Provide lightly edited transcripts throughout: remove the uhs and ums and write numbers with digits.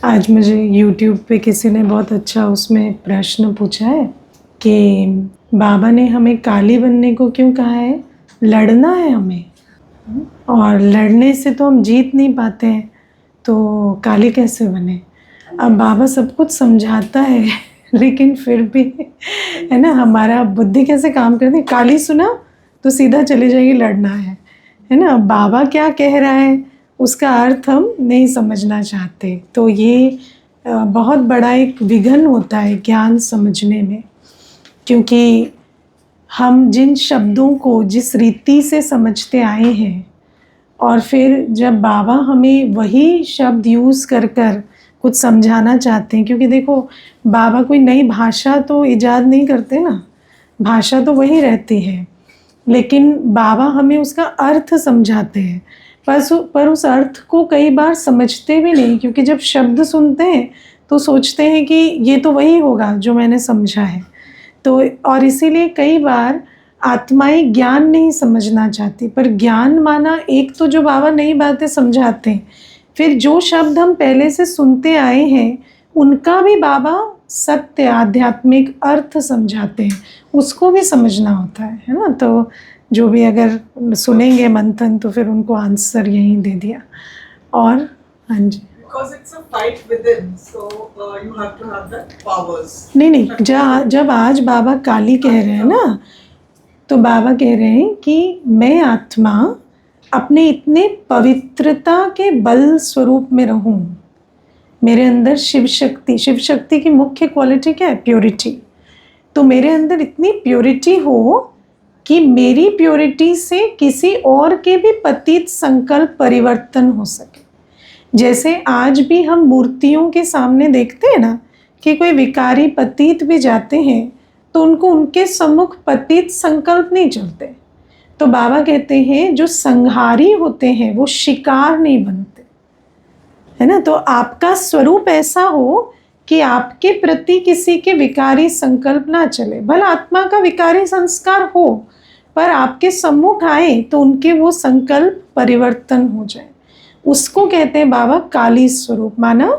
आज मुझे YouTube पे किसी ने बहुत अच्छा उसमें प्रश्न पूछा है कि बाबा ने हमें काली बनने को क्यों कहा है? लड़ना है हमें, और लड़ने से तो हम जीत नहीं पाते हैं, तो काली कैसे बने? अब बाबा सब कुछ समझाता है लेकिन फिर भी है ना, हमारा बुद्धि कैसे काम करती है? काली सुना तो सीधा चले जाएगी लड़ना है ना। बाबा क्या कह रहा है उसका अर्थ हम नहीं समझना चाहते, तो ये बहुत बड़ा एक विघ्न होता है ज्ञान समझने में, क्योंकि हम जिन शब्दों को जिस रीति से समझते आए हैं और फिर जब बाबा हमें वही शब्द यूज़ कर कर कुछ समझाना चाहते हैं, क्योंकि देखो बाबा कोई नई भाषा तो इजाद नहीं करते ना, भाषा तो वही रहती है, लेकिन बाबा हमें उसका अर्थ समझाते हैं। पर उस अर्थ को कई बार समझते भी नहीं, क्योंकि जब शब्द सुनते हैं तो सोचते हैं कि ये तो वही होगा जो मैंने समझा है, तो और इसीलिए कई बार आत्माएं ज्ञान नहीं समझना चाहती। पर ज्ञान माना एक तो जो बाबा नई बातें समझाते हैं, फिर जो शब्द हम पहले से सुनते आए हैं उनका भी बाबा सत्य आध्यात्मिक अर्थ समझाते हैं, उसको भी समझना होता है ना। तो जो भी अगर सुनेंगे मंथन तो फिर उनको आंसर यही दे दिया। और हाँ जी, Because it's a fight within, so you have to have the powers. नहीं, जब आज बाबा काली कह रहे हैं ना, तो बाबा कह रहे हैं कि मैं आत्मा अपने इतने पवित्रता के बल स्वरूप में रहूं, मेरे अंदर शिव शक्ति की मुख्य क्वालिटी क्या है? प्योरिटी। तो मेरे अंदर इतनी प्योरिटी हो कि मेरी प्योरिटी से किसी और के भी पतित संकल्प परिवर्तन हो सके। जैसे आज भी हम मूर्तियों के सामने देखते हैं ना कि कोई विकारी पतित भी जाते हैं तो उनको उनके सम्मुख पतित संकल्प नहीं चलते। तो बाबा कहते हैं जो संहारी होते हैं वो शिकार नहीं बनते, है ना। तो आपका स्वरूप ऐसा हो कि आपके प्रति किसी के विकारी संकल्प ना चले, भला आत्मा का विकारी संस्कार हो पर आपके सम्मुख आए तो उनके वो संकल्प परिवर्तन हो जाए, उसको कहते हैं बाबा काली स्वरूप। माना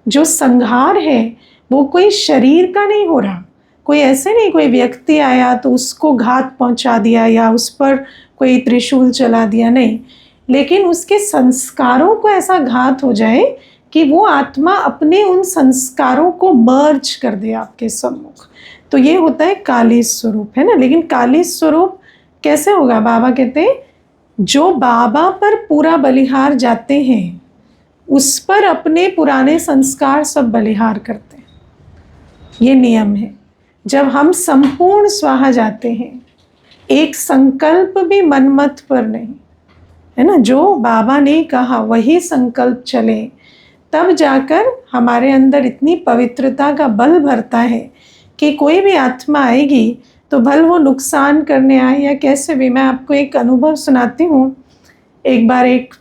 जो संहार है वो कोई शरीर का नहीं हो रहा, कोई ऐसे नहीं कोई व्यक्ति आया तो उसको घात पहुंचा दिया या उस पर कोई त्रिशूल चला दिया, नहीं, लेकिन उसके संस्कारों को ऐसा घात हो जाए कि वो आत्मा अपने उन संस्कारों को मर्ज कर दे आपके सम्मुख, तो ये होता है काली स्वरूप, है ना। लेकिन काली स्वरूप कैसे होगा? बाबा कहते हैं जो बाबा पर पूरा बलिहार जाते हैं उस पर अपने पुराने संस्कार सब बलिहार करते हैं, ये नियम है। जब हम संपूर्ण स्वाहा जाते हैं, एक संकल्प भी मनमत पर नहीं, है ना, जो बाबा ने कहा वही संकल्प चले, तब जाकर हमारे अंदर इतनी पवित्रता का बल भरता है कि कोई भी आत्मा आएगी तो भल वो नुकसान करने आए या कैसे भी। मैं आपको एक अनुभव सुनाती हूँ। एक बार एक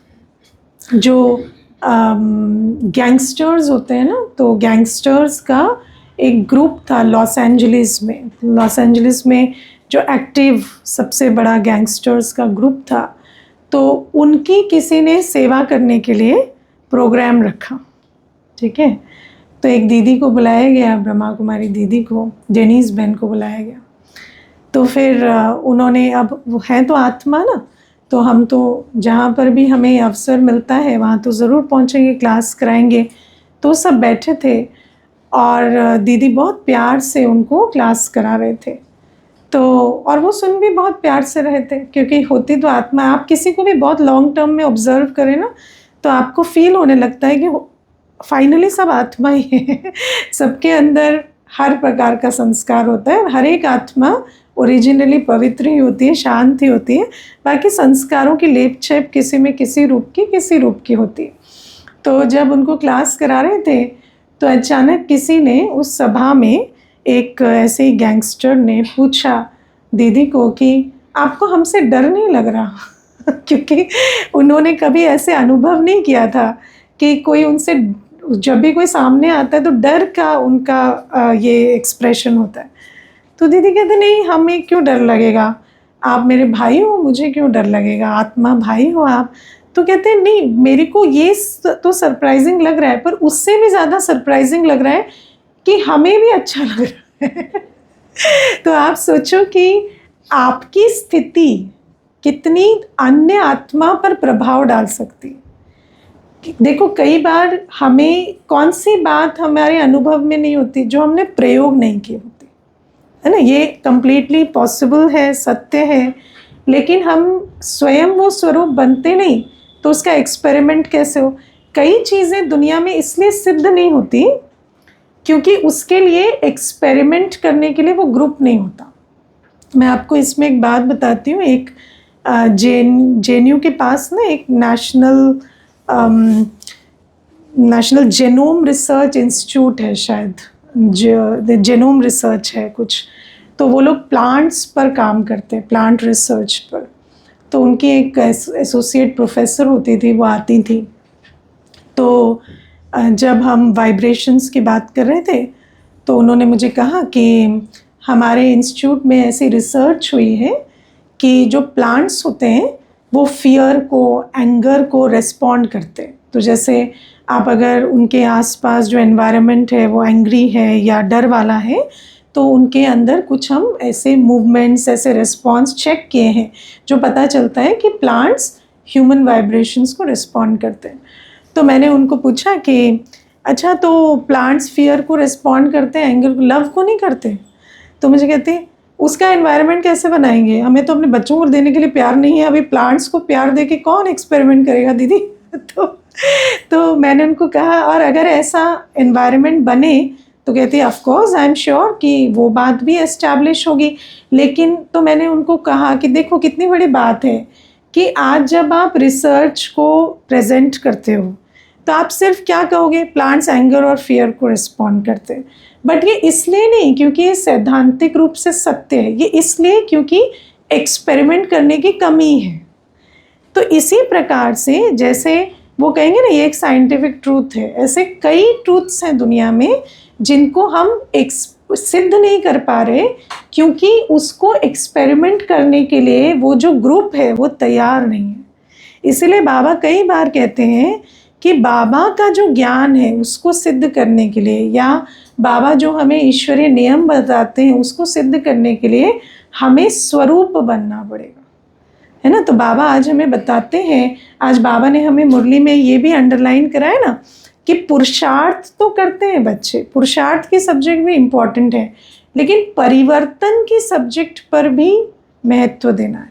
जो गैंगस्टर्स होते हैं ना, तो गैंगस्टर्स का एक ग्रुप था लॉस एंजलिस में जो एक्टिव सबसे बड़ा गैंगस्टर्स का ग्रुप था, तो उनकी किसी ने सेवा करने के लिए प्रोग्राम रखा, ठीक है। तो एक दीदी को बुलाया गया, ब्रह्मा कुमारी दीदी को, जेनीस बहन को बुलाया गया। तो फिर उन्होंने, अब वो है तो आत्मा ना, तो हम तो जहाँ पर भी हमें अवसर मिलता है वहाँ तो ज़रूर पहुँचेंगे, क्लास कराएंगे। तो सब बैठे थे और दीदी बहुत प्यार से उनको क्लास करा रहे थे, तो और वो सुन भी बहुत प्यार से रहे थे, क्योंकि होती तो आत्मा, आप किसी को भी बहुत लॉन्ग टर्म में ऑब्जर्व करें ना तो आपको फील होने लगता है कि फाइनली सब आत्मा ही है सबके अंदर हर प्रकार का संस्कार होता है, हर एक आत्मा ओरिजिनली पवित्र ही होती है, शांत ही होती है, बाकी संस्कारों की लेप छेप किसी में किसी रूप की होती है। तो जब उनको क्लास करा रहे थे तो अचानक किसी ने उस सभा में, एक ऐसे ही गैंगस्टर ने पूछा दीदी को कि आपको हमसे डर नहीं लग रहा क्योंकि उन्होंने कभी ऐसे अनुभव नहीं किया था कि कोई उनसे, जब भी कोई सामने आता है तो डर का उनका ये एक्सप्रेशन होता है। तो दीदी कहते नहीं, हमें क्यों डर लगेगा, आप मेरे भाई हो, मुझे क्यों डर लगेगा, आत्मा भाई हो आप। तो कहते हैं नहीं, मेरे को ये तो सरप्राइजिंग लग रहा है, पर उससे भी ज़्यादा सरप्राइजिंग लग रहा है कि हमें भी अच्छा लग रहा है। तो आप सोचो कि आपकी स्थिति कितनी अन्य आत्मा पर प्रभाव डाल सकती है। देखो, कई बार हमें कौन सी बात हमारे अनुभव में नहीं होती जो हमने प्रयोग नहीं की होती, है ना। ये कंप्लीटली पॉसिबल है, सत्य है, लेकिन हम स्वयं वो स्वरूप बनते नहीं, तो उसका एक्सपेरिमेंट कैसे हो। कई चीज़ें दुनिया में इसलिए सिद्ध नहीं होती क्योंकि उसके लिए एक्सपेरिमेंट करने के लिए वो ग्रुप नहीं होता। मैं आपको इसमें एक बात बताती हूँ। एक JNU के पास ना एक नेशनल जेनोम रिसर्च इंस्टीट्यूट है, शायद जेनोम रिसर्च है कुछ। तो वो लोग प्लांट्स पर काम करते हैं, प्लांट रिसर्च पर। तो उनकी एक एसोसिएट प्रोफेसर होती थी, वो आती थी। तो जब हम वाइब्रेशंस की बात कर रहे थे तो उन्होंने मुझे कहा कि हमारे इंस्टीट्यूट में ऐसी रिसर्च हुई है कि जो प्लांट्स होते हैं वो फियर को, एंगर को रेस्पॉन्ड करते हैं। तो जैसे आप अगर उनके आसपास जो एनवायरनमेंट है वो एंग्री है या डर वाला है, तो उनके अंदर कुछ हम ऐसे मूवमेंट्स, ऐसे रिस्पॉन्स चेक किए हैं जो पता चलता है कि प्लांट्स ह्यूमन वाइब्रेशंस को रिस्पॉन्ड करते हैं। तो मैंने उनको पूछा कि अच्छा, तो प्लांट्स फियर को रिस्पॉन्ड करते हैं, एंगर को, लव को नहीं करते? तो मुझे कहते उसका एनवायरनमेंट कैसे बनाएंगे, हमें तो अपने बच्चों को देने के लिए प्यार नहीं है, अभी प्लांट्स को प्यार दे के कौन एक्सपेरिमेंट करेगा दीदी। तो मैंने उनको कहा, और अगर ऐसा एनवायरनमेंट बने तो कहती है of course I am sure कि वो बात भी एस्टैब्लिश होगी। लेकिन तो मैंने उनको कहा कि देखो कितनी बड़ी बात है कि आज जब आप रिसर्च को प्रेजेंट करते हो तो आप सिर्फ क्या कहोगे, प्लांट्स एंगर और फियर को रिस्पॉन्ड करते हैं। बट ये इसलिए नहीं क्योंकि ये सैद्धांतिक रूप से सत्य है, ये इसलिए क्योंकि एक्सपेरिमेंट करने की कमी है। तो इसी प्रकार से जैसे वो कहेंगे ना ये एक साइंटिफिक ट्रूथ है, ऐसे कई ट्रूथ्स हैं दुनिया में जिनको हम सिद्ध नहीं कर पा रहे क्योंकि उसको एक्सपेरिमेंट करने के लिए वो जो ग्रुप है वो तैयार नहीं है। इसलिए बाबा कई बार कहते हैं कि बाबा का जो ज्ञान है उसको सिद्ध करने के लिए, या बाबा जो हमें ईश्वरीय नियम बताते हैं उसको सिद्ध करने के लिए हमें स्वरूप बनना पड़ेगा, है ना। तो बाबा आज हमें बताते हैं, आज बाबा ने हमें मुरली में ये भी अंडरलाइन कराया ना कि पुरुषार्थ तो करते हैं बच्चे, पुरुषार्थ की सब्जेक्ट भी इम्पॉर्टेंट है, लेकिन परिवर्तन की सब्जेक्ट पर भी महत्व देना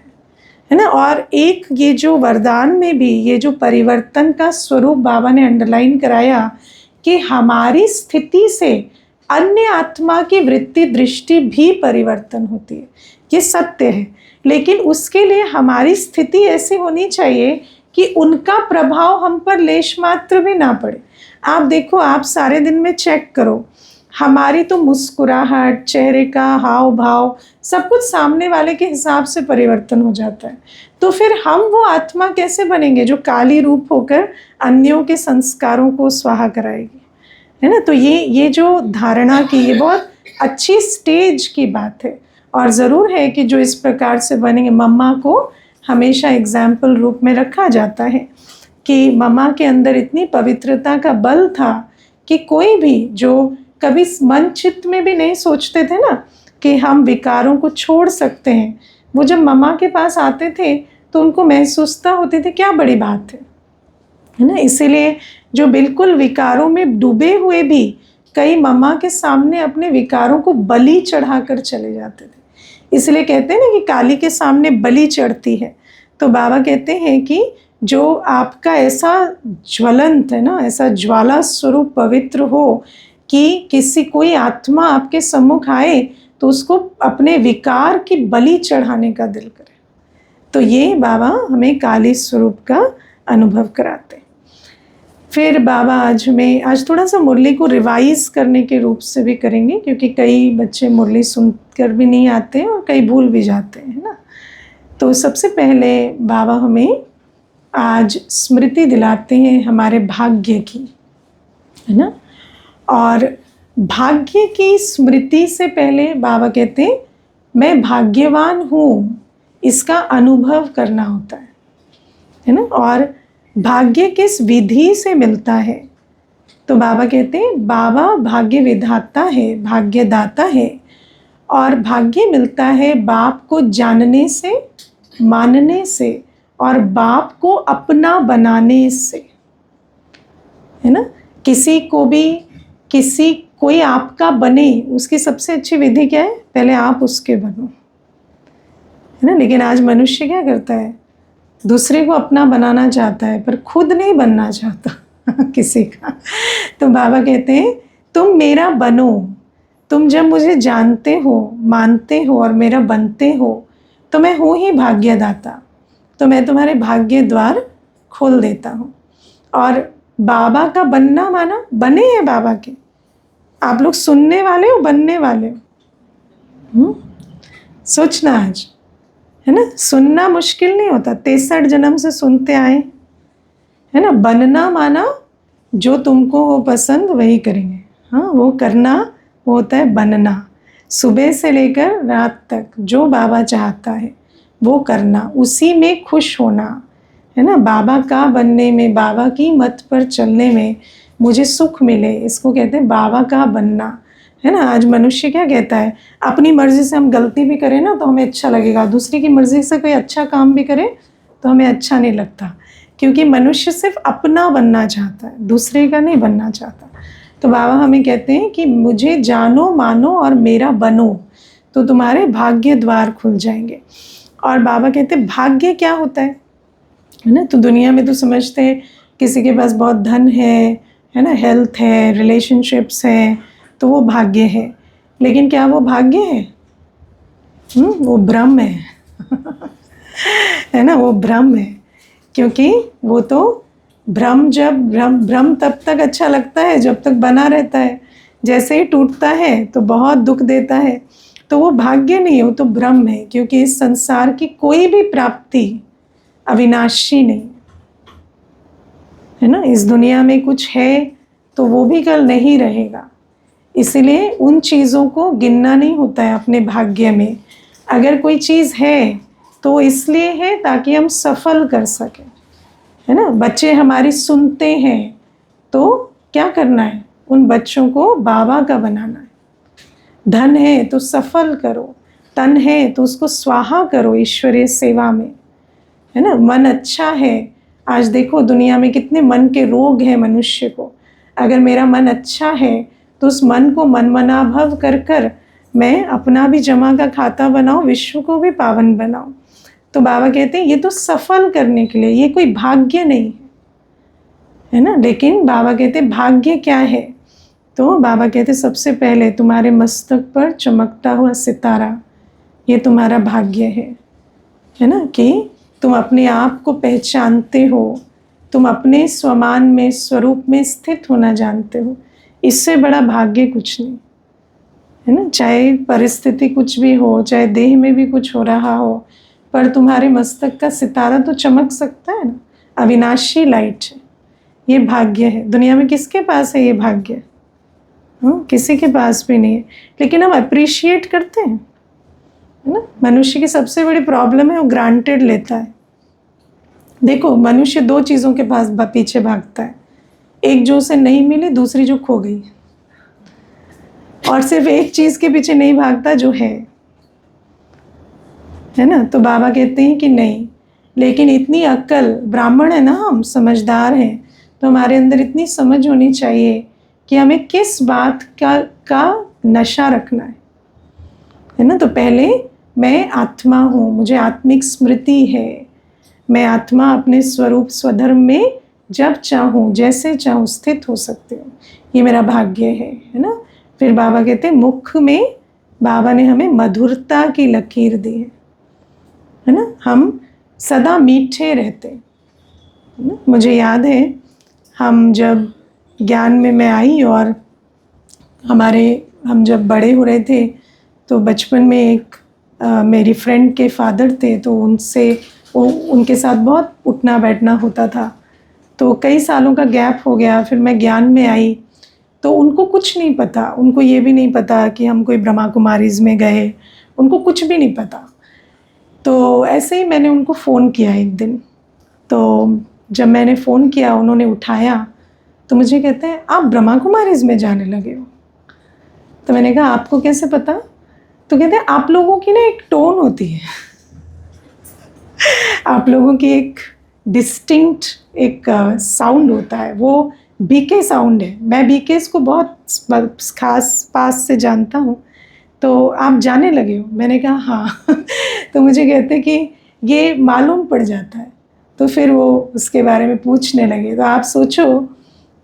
है ना। और एक ये जो वरदान में भी ये जो परिवर्तन का स्वरूप बाबा ने अंडरलाइन कराया कि हमारी स्थिति से अन्य आत्मा की वृत्ति दृष्टि भी परिवर्तन होती है, ये सत्य है। लेकिन उसके लिए हमारी स्थिति ऐसी होनी चाहिए कि उनका प्रभाव हम पर लेश मात्र भी ना पड़े। आप देखो, आप सारे दिन में चेक करो, हमारी तो मुस्कुराहट, चेहरे का हाव भाव, सब कुछ सामने वाले के हिसाब से परिवर्तन हो जाता है। तो फिर हम वो आत्मा कैसे बनेंगे जो काली रूप होकर अन्यों के संस्कारों को स्वाहा कराएगी, है ना। तो ये जो धारणा की ये बहुत अच्छी स्टेज की बात है। और ज़रूर है कि जो इस प्रकार से बनेंगे, मम्मा को हमेशा एग्जाम्पल रूप में रखा जाता है कि मम्मा के अंदर इतनी पवित्रता का बल था कि कोई भी जो कभी मन चित्त में भी नहीं सोचते थे ना कि हम विकारों को छोड़ सकते हैं, वो जब मम्मा के पास आते थे तो उनको महसूसता होती थी क्या बड़ी बात है ना। इसीलिए जो बिल्कुल विकारों में डूबे हुए भी कई मम्मा के सामने अपने विकारों को बलि चढ़ाकर चले जाते थे। इसलिए कहते हैं ना कि काली के सामने बलि चढ़ती है। तो बाबा कहते हैं कि जो आपका ऐसा ज्वलंत है ना, ऐसा ज्वाला स्वरूप पवित्र हो कि किसी कोई आत्मा आपके सम्मुख आए तो उसको अपने विकार की बलि चढ़ाने का दिल करे। तो ये बाबा हमें काली स्वरूप का अनुभव कराते हैं। फिर बाबा आज थोड़ा सा मुरली को रिवाइज करने के रूप से भी करेंगे क्योंकि कई बच्चे मुरली सुनकर भी नहीं आते हैं और कई भूल भी जाते हैं ना। तो सबसे पहले बाबा हमें आज स्मृति दिलाते हैं हमारे भाग्य की, है ना। और भाग्य की स्मृति से पहले बाबा कहते हैं मैं भाग्यवान हूँ, इसका अनुभव करना होता है ना। और भाग्य किस विधि से मिलता है? तो बाबा कहते हैं बाबा भाग्य विधाता है, भाग्यदाता है, और भाग्य मिलता है बाप को जानने से, मानने से और बाप को अपना बनाने से, है ना। किसी को भी कोई आपका बने, उसकी सबसे अच्छी विधि क्या है? पहले आप उसके बनो, है ना। लेकिन आज मनुष्य क्या करता है? दूसरे को अपना बनाना चाहता है पर खुद नहीं बनना चाहता किसी का। तो बाबा कहते हैं तुम मेरा बनो। तुम जब मुझे जानते हो, मानते हो और मेरा बनते हो तो मैं हूँ ही भाग्यदाता। तो मैं तुम्हारे भाग्य द्वार खोल देता हूँ। और बाबा का बनना माना बने हैं बाबा के। आप लोग सुनने वाले हो, बनने वाले हो? सोचना आज, है ना। सुनना मुश्किल नहीं होता, 63 जन्म से सुनते आए, है ना। बनना माना जो तुमको हो पसंद वही करेंगे, हाँ, वो करना, वो होता है बनना। सुबह से लेकर रात तक जो बाबा चाहता है वो करना, उसी में खुश होना, है ना। बाबा का बनने में, बाबा की मत पर चलने में मुझे सुख मिले, इसको कहते हैं बाबा का बनना, है ना। आज मनुष्य क्या कहता है? अपनी मर्जी से हम गलती भी करें ना तो हमें अच्छा लगेगा, दूसरे की मर्जी से कोई अच्छा काम भी करे तो हमें अच्छा नहीं लगता, क्योंकि मनुष्य सिर्फ अपना बनना चाहता है, दूसरे का नहीं बनना चाहता। तो बाबा हमें कहते हैं कि मुझे जानो, मानो और मेरा बनो, तो तुम्हारे भाग्य द्वार खुल जाएंगे। और बाबा कहते हैं भाग्य क्या होता है ना। तो दुनिया में तो समझते हैं किसी के पास बहुत धन है ना, हेल्थ है, रिलेशनशिप्स है, तो वो भाग्य है। लेकिन क्या वो भाग्य है? वो भ्रम है है ना, वो भ्रम है। क्योंकि वो तो भ्रम तब तक अच्छा लगता है जब तक बना रहता है, जैसे ही टूटता है तो बहुत दुख देता है। तो वो भाग्य नहीं है, वो तो भ्रम है। क्योंकि इस संसार की कोई भी प्राप्ति अविनाशी नहीं, है ना। इस दुनिया में कुछ है तो वो भी कल नहीं रहेगा, इसलिए उन चीज़ों को गिनना नहीं होता है अपने भाग्य में। अगर कोई चीज़ है तो इसलिए है ताकि हम सफल कर सकें, है ना। बच्चे हमारी सुनते हैं तो क्या करना है? उन बच्चों को बाबा का बनाना है। धन है तो सफल करो, तन है तो उसको स्वाहा करो ईश्वरीय सेवा में, है ना। मन अच्छा है, आज देखो दुनिया में कितने मन के रोग हैं मनुष्य को। अगर मेरा मन अच्छा है तो उस मन को मनमना भव कर कर मैं अपना भी जमा का खाता बनाऊं, विश्व को भी पावन बनाऊं। तो बाबा कहते हैं ये तो सफल करने के लिए, ये कोई भाग्य नहीं है, है ना। लेकिन बाबा कहते हैं भाग्य क्या है? तो बाबा कहते सबसे पहले तुम्हारे मस्तक पर चमकता हुआ सितारा, ये तुम्हारा भाग्य है ना। कि तुम अपने आप को पहचानते हो, तुम अपने स्वमान में, स्वरूप में स्थित होना जानते हो। इससे बड़ा भाग्य कुछ नहीं, है ना। चाहे परिस्थिति कुछ भी हो, चाहे देह में भी कुछ हो रहा हो, पर तुम्हारे मस्तक का सितारा तो चमक सकता है ना, अविनाशी लाइट है। ये भाग्य है। दुनिया में किसके पास है ये भाग्य? किसी के पास भी नहीं है, लेकिन हम अप्रिशिएट करते हैं, है ना। मनुष्य की सबसे बड़ी प्रॉब्लम है वो ग्रांटेड लेता है। देखो मनुष्य दो चीज़ों के पास पीछे भागता है, एक जो उसे नहीं मिली, दूसरी जो खो गई, और सिर्फ एक चीज़ के पीछे नहीं भागता जो है ना। तो बाबा कहते हैं कि नहीं, लेकिन इतनी अक्ल, ब्राह्मण है ना हम, समझदार हैं, तो हमारे अंदर इतनी समझ होनी चाहिए कि हमें किस बात का नशा रखना है ना। तो पहले मैं आत्मा हूँ, मुझे आत्मिक स्मृति है, मैं आत्मा अपने स्वरूप स्वधर्म में जब चाहूँ, जैसे चाहूँ स्थित हो सकती हूँ, ये मेरा भाग्य है ना। फिर बाबा कहते हैं मुख में बाबा ने हमें मधुरता की लकीर दी है ना। हम सदा मीठे रहते है ना। मुझे याद है हम जब ज्ञान में मैं आई और हम जब बड़े हो रहे थे तो बचपन में एक मेरी फ्रेंड के फादर थे, तो उनके साथ बहुत उठना बैठना होता था। तो कई सालों का गैप हो गया, फिर मैं ज्ञान में आई तो उनको कुछ नहीं पता, उनको ये भी नहीं पता कि हम कोई ब्रह्मा कुमारीज में गए, उनको कुछ भी नहीं पता। तो ऐसे ही मैंने उनको फ़ोन किया एक दिन, तो जब मैंने फ़ोन किया, उन्होंने उठाया, तो मुझे कहते हैं आप ब्रह्मा कुमारीज़ में जाने लगे हो। तो मैंने कहा आपको कैसे पता? तो कहते हैं आप लोगों की ना एक टोन होती है, आप लोगों की एक डिस्टिंक्ट एक साउंड होता है, वो बीके साउंड है। मैं बीकेस को बहुत खास पास से जानता हूँ, तो आप जाने लगे हो? मैंने कहा हाँ। तो मुझे कहते कि ये मालूम पड़ जाता है। तो फिर वो उसके बारे में पूछने लगे। तो आप सोचो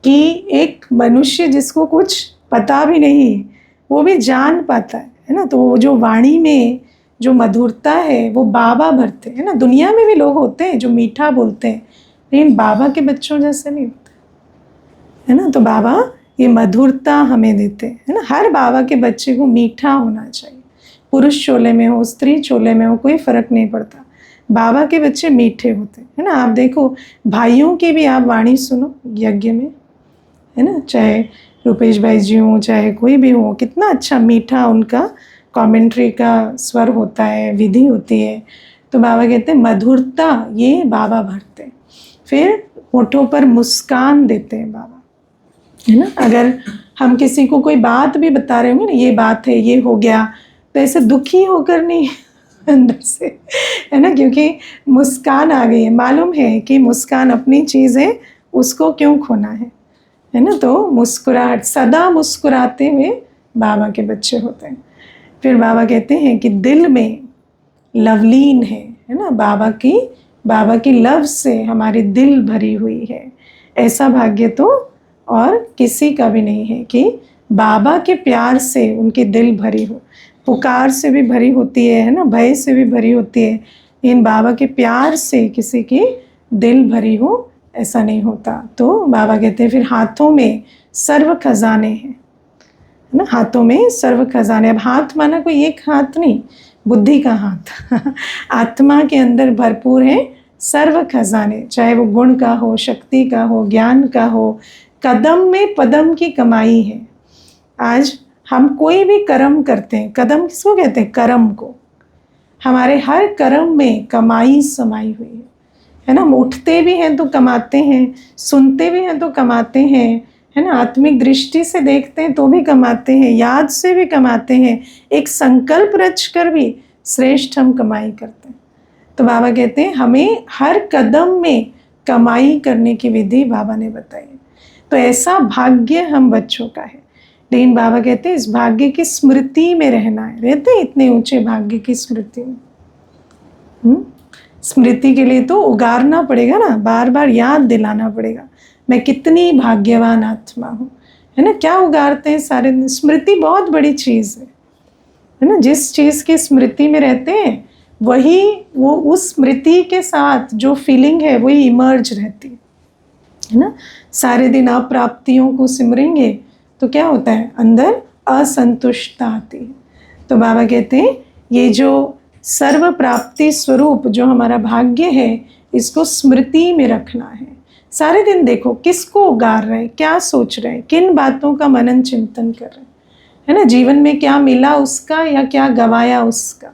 कि एक मनुष्य जिसको कुछ पता भी नहीं, वो भी जान पाता है ना। तो वो जो वाणी में जो मधुरता है, वो बाबा भरते हैं ना। दुनिया में भी लोग होते हैं जो मीठा बोलते हैं, लेकिन बाबा के बच्चों जैसे नहीं होते, है ना। तो बाबा ये मधुरता हमें देते हैं, है ना। हर बाबा के बच्चे को मीठा होना चाहिए, पुरुष चोले में हो, स्त्री चोले में हो, कोई फ़र्क नहीं पड़ता। बाबा के बच्चे मीठे होते हैं, है ना। आप देखो भाइयों की भी आप वाणी सुनो यज्ञ में, है ना, चाहे रुपेश भाई जी हों, चाहे कोई भी हो, कितना अच्छा मीठा उनका कमेंट्री का स्वर होता है, विधि होती है। तो बाबा कहते हैं मधुरता ये बाबा भरते हैं। फिर होठों पर मुस्कान देते हैं बाबा, है ना। अगर हम किसी को कोई बात भी बता रहे होंगे ना, ये बात है, ये हो गया, तो ऐसे दुखी होकर नहीं अंदर से, है ना, क्योंकि मुस्कान आ गई है। मालूम है कि मुस्कान अपनी चीज़ है, उसको क्यों खोना है ना। तो मुस्कुराहट, सदा मुस्कुराते हुए बाबा के बच्चे होते हैं। फिर बाबा कहते हैं कि दिल में लवलीन है ना। बाबा की लव से हमारी दिल भरी हुई है। ऐसा भाग्य तो और किसी का भी नहीं है कि बाबा के प्यार से उनकी दिल भरी हो। पुकार से भी भरी होती है ना, भय से भी भरी होती है, इन बाबा के प्यार से किसी की दिल भरी हो, ऐसा नहीं होता। तो बाबा कहते हैं फिर हाथों में सर्व खजाने हैं, है ना। हाथों में सर्व खजाने। अब हाथ माना कोई एक हाथ नहीं, बुद्धि का हाथ। आत्मा के अंदर भरपूर है सर्व खजाने, चाहे वो गुण का हो, शक्ति का हो, ज्ञान का हो। कदम में पदम की कमाई है। आज हम कोई भी कर्म करते हैं, कदम किसको कहते हैं? कर्म को। हमारे हर कर्म में कमाई समाई हुई है ना। हम उठते भी हैं तो कमाते हैं, सुनते भी हैं तो कमाते हैं, है ना। आत्मिक दृष्टि से देखते हैं तो भी कमाते हैं, याद से भी कमाते हैं, एक संकल्प रच कर भी श्रेष्ठ हम कमाई करते हैं। तो बाबा कहते हैं हमें हर कदम में कमाई करने की विधि बाबा ने बताई। तो ऐसा भाग्य हम बच्चों का है, लेकिन बाबा कहते हैं इस भाग्य की स्मृति में रहना है। रहते हैं इतने ऊंचे भाग्य की स्मृति में। स्मृति के लिए तो उगारना पड़ेगा ना, बार बार याद दिलाना पड़ेगा मैं कितनी भाग्यवान आत्मा हूँ, है ना। क्या उगारते हैं सारे दिन? स्मृति बहुत बड़ी चीज़ है ना। जिस चीज़ की स्मृति में रहते हैं वही, वो उस स्मृति के साथ जो फीलिंग है वही इमर्ज रहती है ना। सारे दिन आप प्राप्तियों को सिमरेंगे तो क्या होता है? अंदर असंतुष्टता आती है। तो बाबा कहते हैं ये जो सर्व प्राप्ति स्वरूप जो हमारा भाग्य है, इसको स्मृति में रखना है। सारे दिन देखो किसको उगार रहे हैं, क्या सोच रहे हैं, किन बातों का मनन चिंतन कर रहे हैं, है ना। जीवन में क्या मिला उसका या क्या गवाया उसका।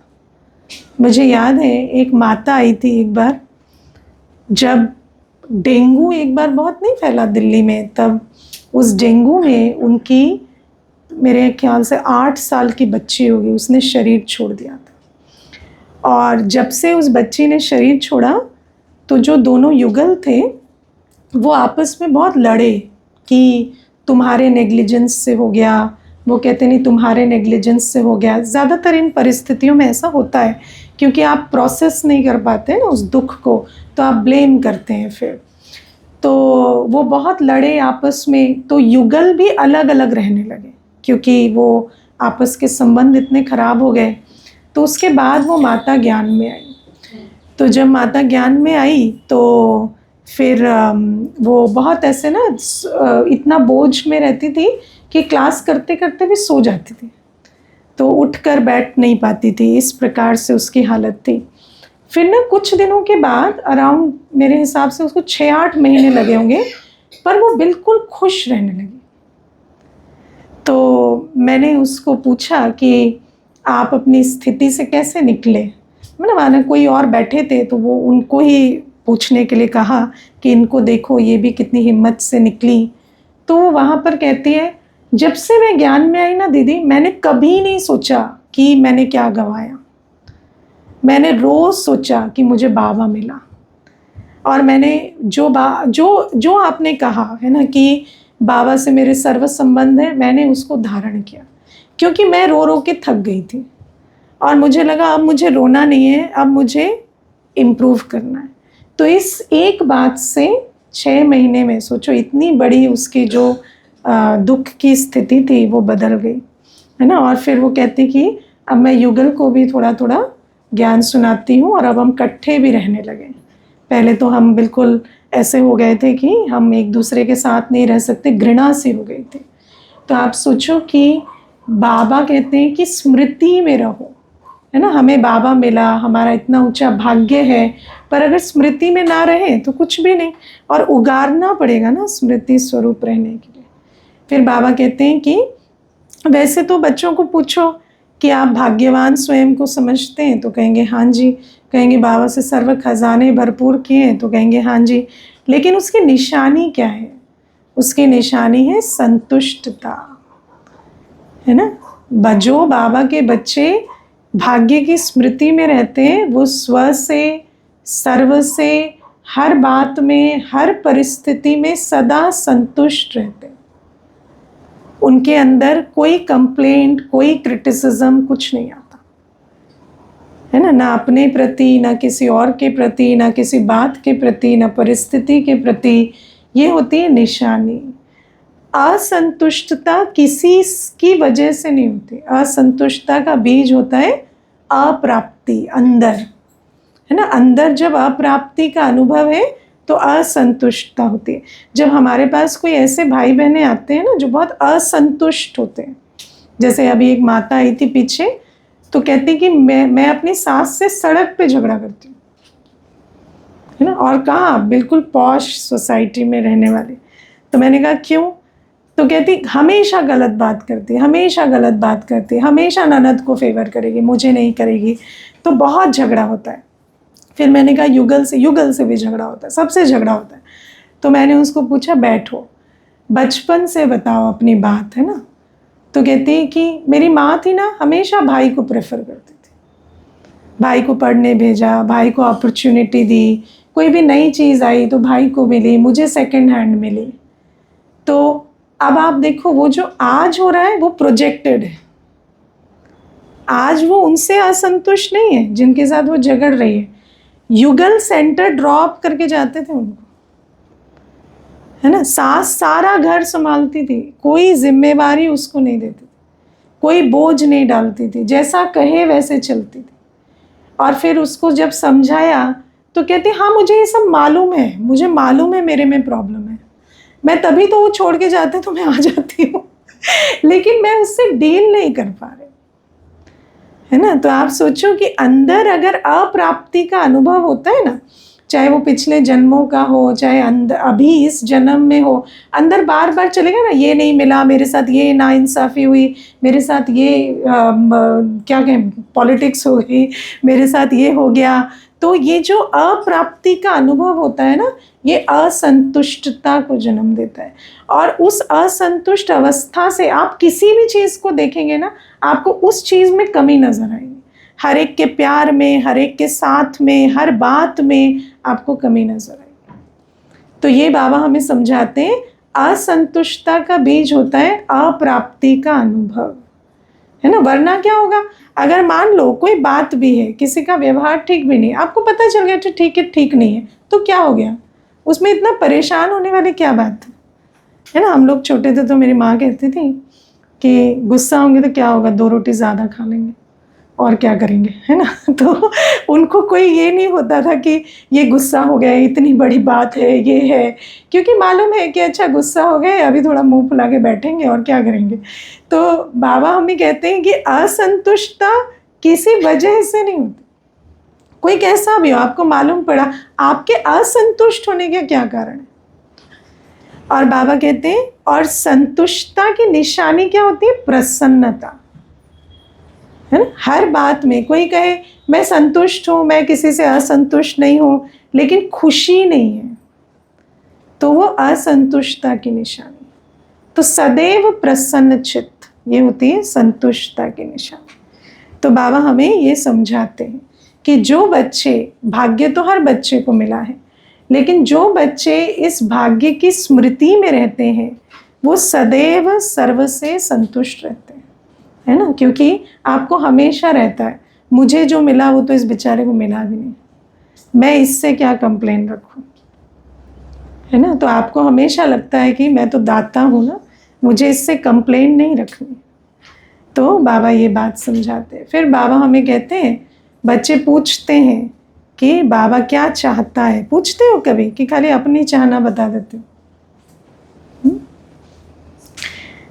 मुझे याद है एक माता आई थी एक बार, जब डेंगू एक बार बहुत नहीं फैला दिल्ली में, तब उस डेंगू में उनकी मेरे ख्याल से 8 साल की बच्ची होगी, उसने शरीर छोड़ दिया था। और जब से उस बच्ची ने शरीर छोड़ा तो जो दोनों युगल थे वो आपस में बहुत लड़े कि तुम्हारे नेग्लिजेंस से हो गया, वो कहते नहीं तुम्हारे नेग्लिजेंस से हो गया। ज़्यादातर इन परिस्थितियों में ऐसा होता है क्योंकि आप प्रोसेस नहीं कर पाते ना उस दुख को, तो आप ब्लेम करते हैं फिर। तो वो बहुत लड़े आपस में, तो युगल भी अलग अलग रहने लगे क्योंकि वो आपस के संबंध इतने ख़राब हो गए। तो उसके बाद वो माता ज्ञान में आई। तो जब माता ज्ञान में आई तो फिर वो बहुत ऐसे ना इतना बोझ में रहती थी कि क्लास करते करते भी सो जाती थी, तो उठकर बैठ नहीं पाती थी, इस प्रकार से उसकी हालत थी। फिर ना कुछ दिनों के बाद अराउंड मेरे हिसाब से उसको 6-8 महीने लगे होंगे, पर वो बिल्कुल खुश रहने लगी। तो मैंने उसको पूछा कि आप अपनी स्थिति से कैसे निकले। मतलब आना कोई और बैठे थे तो वो उनको ही पूछने के लिए कहा कि इनको देखो ये भी कितनी हिम्मत से निकली, तो वहाँ पर कहती है जब से मैं ज्ञान में आई ना दीदी, मैंने कभी नहीं सोचा कि मैंने क्या गंवाया। मैंने रोज़ सोचा कि मुझे बाबा मिला, और मैंने जो आपने कहा है ना कि बाबा से मेरे सर्व संबंध है, मैंने उसको धारण किया, क्योंकि मैं रो रो के थक गई थी और मुझे लगा अब मुझे रोना नहीं है, अब मुझे इम्प्रूव करना है। तो इस एक बात से 6 महीने में सोचो इतनी बड़ी उसकी जो दुख की स्थिति थी वो बदल गई, है ना। और फिर वो कहती कि अब मैं युगल को भी थोड़ा थोड़ा ज्ञान सुनाती हूँ और अब हम इकट्ठे भी रहने लगे। पहले तो हम बिल्कुल ऐसे हो गए थे कि हम एक दूसरे के साथ नहीं रह सकते, घृणा से हो गई थी। तो आप सोचो कि बाबा कहते हैं कि स्मृति में रहो, है ना। हमें बाबा मिला, हमारा इतना ऊंचा भाग्य है, पर अगर स्मृति में ना रहे तो कुछ भी नहीं, और उगारना पड़ेगा ना स्मृति स्वरूप रहने के लिए। फिर बाबा कहते हैं कि वैसे तो बच्चों को पूछो कि आप भाग्यवान स्वयं को समझते हैं, तो कहेंगे हाँ जी। कहेंगे बाबा से सर्व खजाने भरपूर किए हैं, तो कहेंगे हाँ जी। लेकिन उसकी निशानी क्या है? उसकी निशानी है संतुष्टता, है ना। जो बाबा के बच्चे भाग्य की स्मृति में रहते हैं, वो स्व से, सर्व से, हर बात में, हर परिस्थिति में सदा संतुष्ट रहते हैं। उनके अंदर कोई कंप्लेंट, कोई क्रिटिसिज्म कुछ नहीं आता, है ना। ना अपने प्रति, ना किसी और के प्रति, ना किसी बात के प्रति, ना परिस्थिति के प्रति। ये होती है निशानी। असंतुष्टता किसी की वजह से नहीं होती। असंतुष्टता का बीज होता है अप्राप्ति, अंदर, है ना। अंदर जब अप्राप्ति का अनुभव है तो असंतुष्टता होती है। जब हमारे पास कोई ऐसे भाई बहने आते हैं ना जो बहुत असंतुष्ट होते हैं, जैसे अभी एक माता आई थी पीछे, तो कहती कि मैं अपनी सास से सड़क पे झगड़ा करती हूँ, है ना। और कहाँ, बिल्कुल पॉश सोसाइटी में रहने वाले। तो मैंने कहा क्यों? तो कहती हमेशा गलत बात करती, हमेशा गलत बात करती, हमेशा ननद को फेवर करेगी, मुझे नहीं करेगी, तो बहुत झगड़ा होता है। फिर मैंने कहा युगल से भी झगड़ा होता है, सबसे झगड़ा होता है। तो मैंने उसको पूछा बैठो, बचपन से बताओ अपनी बात, है ना। तो कहती कि मेरी माँ थी ना, हमेशा भाई को प्रेफर करती थी, भाई को पढ़ने भेजा, भाई को अपॉर्चुनिटी दी, कोई भी नई चीज़ आई तो भाई को मिली, मुझे सेकंड हैंड मिली। तो अब आप देखो वो जो आज हो रहा है वो प्रोजेक्टेड है। आज वो उनसे असंतुष्ट नहीं है जिनके साथ वो झगड़ रही है। युगल सेंटर ड्रॉप करके जाते थे उनको, है ना। सास सारा घर संभालती थी, कोई जिम्मेवारी उसको नहीं देती थी, कोई बोझ नहीं डालती थी, जैसा कहे वैसे चलती थी। और फिर उसको जब समझाया तो कहती हाँ मुझे ये सब मालूम है, मुझे मालूम है मेरे में प्रॉब्लम है, मैं तभी तो वो छोड़ के जाते तो मैं आ जाती हूँ लेकिन मैं उससे डील नहीं कर पा रही, है ना। तो आप सोचो कि अंदर अगर अप्राप्ति का अनुभव होता है ना, चाहे वो पिछले जन्मों का हो, चाहे अंदर अभी इस जन्म में हो, अंदर बार बार चलेगा ना, ये नहीं मिला, मेरे साथ ये नाइंसाफ़ी हुई, मेरे साथ ये क्या कहें पॉलिटिक्स हो गई, मेरे साथ ये हो गया। तो ये जो अप्राप्ति का अनुभव होता है ना, ये असंतुष्टता को जन्म देता है। और उस असंतुष्ट अवस्था से आप किसी भी चीज़ को देखेंगे ना, आपको उस चीज़ में कमी नज़र आएगी। हर एक के प्यार में, हर एक के साथ में, हर बात में आपको कमी नज़र आएगी। तो ये बाबा हमें समझाते हैं असंतुष्टता का बीज होता है अप्राप्ति का अनुभव, है ना। वरना क्या होगा, अगर मान लो कोई बात भी है, किसी का व्यवहार ठीक भी नहीं, आपको पता चल गया ठीक है ठीक नहीं है, तो क्या हो गया, उसमें इतना परेशान होने वाली क्या बात है ना। हम लोग छोटे थे तो मेरी माँ कहती थी कि गुस्सा होंगे तो क्या होगा, 2 रोटी ज़्यादा खा लेंगे और क्या करेंगे, है ना। तो उनको कोई ये नहीं होता था कि ये गुस्सा हो गया, इतनी बड़ी बात है, ये है, क्योंकि मालूम है कि अच्छा गुस्सा हो गए, अभी थोड़ा मुंह फुला के बैठेंगे और क्या करेंगे। तो बाबा हमें कहते हैं कि असंतुष्टता किसी वजह से नहीं होती। कोई कैसा भी हो, आपको मालूम पड़ा आपके असंतुष्ट होने का क्या कारण है, और बाबा कहते हैं और संतुष्टता की निशानी क्या होती है, प्रसन्नता, है ना। हर बात में कोई कहे मैं संतुष्ट हूँ, मैं किसी से असंतुष्ट नहीं हूँ, लेकिन खुशी नहीं है, तो वो असंतुष्टता की निशानी। तो सदैव प्रसन्न चित्त, ये होती है संतुष्टता की निशानी। तो बाबा हमें ये समझाते हैं कि जो बच्चे, भाग्य तो हर बच्चे को मिला है, लेकिन जो बच्चे इस भाग्य की स्मृति में रहते हैं वो सदैव सर्व से संतुष्ट रहते हैं, है ना। क्योंकि आपको हमेशा रहता है मुझे जो मिला वो तो इस बेचारे को मिला भी नहीं, मैं इससे क्या कंप्लेन रखूं, है ना। तो आपको हमेशा लगता है कि मैं तो दाता हूँ ना, मुझे इससे कंप्लेन नहीं रखनी। तो बाबा ये बात समझाते हैं। फिर बाबा हमें कहते हैं, बच्चे पूछते हैं कि बाबा क्या चाहता है, पूछते हो कभी कि खाली अपनी चाहना बता देते हो?